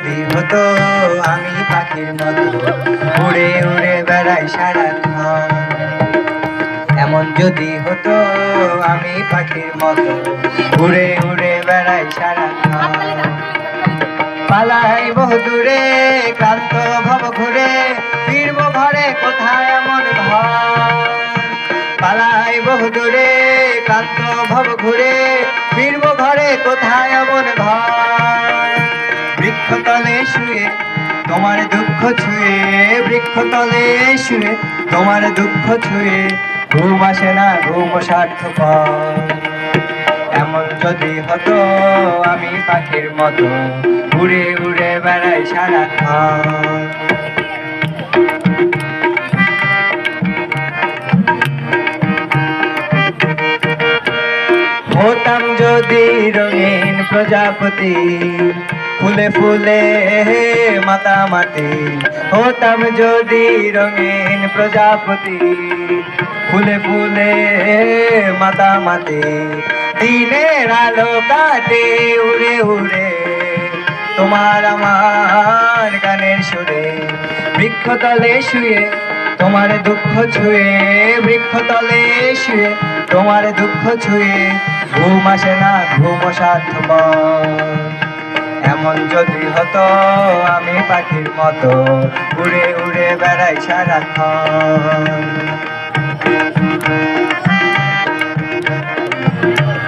যদি হতো আমি পাখির মতো উড়ে উড়ে বেড়াই সারাক্ষণ। এমন যদি হতো আমি পাখির মতো উড়ে উড়ে বেড়াই সারাক্ষণ। পালাই বহু দূরে ক্লান্ত ভব ঘুরে ফিরবো ঘরে কোথায় এমন ঘর। পালাই বহু দূরে ক্লান্ত ভব ঘুরে ফিরবো ঘরে কোথায় এমন ঘর। বৃক্ষতলে শুয়ে তোমার দুঃখ ছুঁয়ে, বৃক্ষতলে শুয়ে তোমার দুঃখ ছুঁয়ে ঘুম আসে না, ঘুম স্বার্থপর। এমন যদি হতো আমি পাখির মতো উড়ে উড়ে বেড়াই সারাক্ষণ। হতাম যদি রঙিন প্রজাপতি ফুলে ফুলে মাতামাতি। হতাম যদি রঙিন প্রজাপতি ফুলে ফুলে মাতামাতি। দিনের আলো কাটে উড়ে উড়ে তোমার আমার গানের সুরে। বৃক্ষতলে শুয়ে তোমার দুঃখ ছুঁয়ে, বৃক্ষতলে শুয়ে তোমার দুঃখ ছুঁয়ে ঘুম আসে না, ঘুম স্বার্থপর। এমন যদি হতো আমি পাখির মতো উড়ে উড়ে বেড়াই সারাক্ষণ।